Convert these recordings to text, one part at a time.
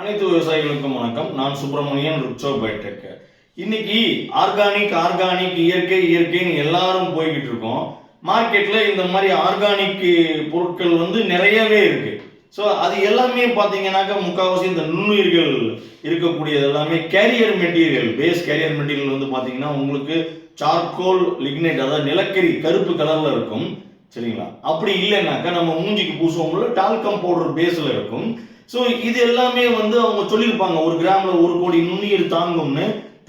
அனைத்து விவசாயிகளுக்கும் வணக்கம். நான் சுப்பிரமணியன், ருக்சோ பயோடெக். இன்னைக்கு ஆர்கானிக் இயற்கைன்னு எல்லாரும் போய்கிட்டு இருக்கோம். மார்க்கெட்ல இந்த மாதிரி ஆர்கானிக் பொருட்கள் நிறையவே இருக்கு. ஸோ அது எல்லாமே பார்த்தீங்கன்னாக்கா முக்கால்வாசி இந்த நுண்ணுயிர்கள் இருக்கக்கூடியது எல்லாமே கேரியர் மெட்டீரியல், கேரியர் மெட்டீரியல் பார்த்தீங்கன்னா உங்களுக்கு சார்கோல் லிக்னைட், அதாவது நிலக்கரி கருப்பு கலர்ல இருக்கும். சரிங்களா? அப்படி இல்லைன்னாக்கா நம்ம மூஞ்சிக்கு பூசுவோம்ல டால்கம் பவுடர் பேஸ்ல இருக்கும். ஸோ இது எல்லாமே அவங்க சொல்லியிருப்பாங்க 1 கிராம்ல 1 கோடி நுண்ணுயிர்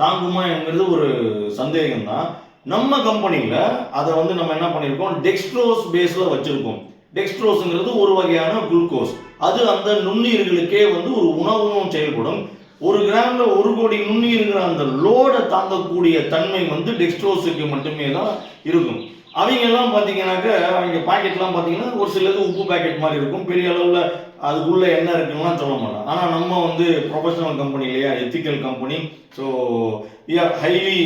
தாங்குமாங்கிறது ஒரு சந்தேகம் தான். நம்ம கம்பெனியில் அதை நம்ம என்ன பண்ணியிருக்கோம், டெக்ஸ்ட்ரோஸ் பேஸில் வச்சுருக்கோம். டெக்ஸ்ட்ரோஸுங்கிறது ஒரு வகையான குளுக்கோஸ். அது அந்த நுண்ணுயிர்களுக்கே ஒரு உணவும் செயல்படும். 1 கிராம்ல 1 கோடி நுண்ணுயிர்கிற அந்த லோடை தாங்கக்கூடிய தன்மை டெக்ஸ்ட்ரோஸுக்கு மட்டுமே தான் இருக்கும். அவங்க எல்லாம் பார்த்தீங்கன்னாக்க அவங்க பாக்கெட்லாம் பார்த்தீங்கன்னா ஒரு சிலது உப்பு பாக்கெட் மாதிரி இருக்கும். பெரிய அளவில் அதுக்குள்ள என்ன இருக்குன்னு சொல்ல மாட்டோம். ஆனால் நம்ம ப்ரொஃபஷனல் கம்பெனி இல்லையா, ethical company. So we are highly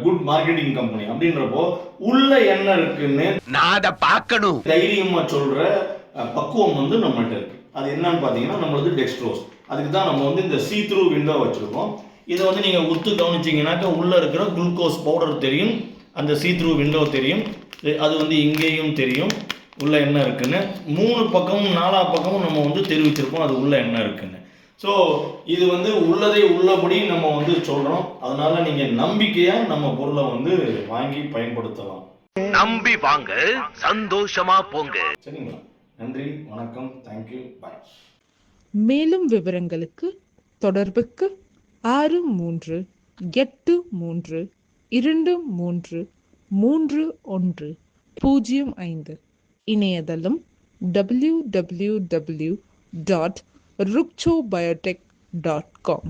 good marketing company. அப்படின்றப்போ உள்ள என்ன இருக்குன்னு நான் அதை பார்க்கணும் தைரியமாக சொல்ற பக்குவம் நம்மகிட்ட இருக்கு. அது என்னன்னு பார்த்தீங்கன்னா நம்மளது டெக்ஸ்ட்ரோஸ். அதுக்கு தான் நம்ம இந்த சீ த்ரூ விண்டோ வச்சிருக்கோம். இதை நீங்கள் உத்து கவனிச்சிங்கனாக்கா உள்ள இருக்கிற குளுக்கோஸ் பவுடர் தெரியும், அந்த சீ த்ரூ விண்டோ தெரியும், அது இங்கேயும் தெரியும் உள்ள என்ன இருக்குன்னு. 3 பக்கமும் 4 பக்கமும் நம்ம தெரிவிச்சிருக்கோம் அது உள்ள என்ன இருக்குன்னு. ஸோ இது உள்ளதை உள்ளபடி நம்ம சொல்றோம். அதனால நீங்க நம்பிக்கையா நம்ம பொருளை வாங்கி பயன்படுத்தலாம். நம்பி வாங்க, சந்தோஷமா போங்க. சரிங்களா? நன்றி, வணக்கம், தேங்க்யூ, பாய். மேலும் விவரங்களுக்கு தொடர்புக்கு 6383233105. இணையதளம் www.ruktchobiotech.com.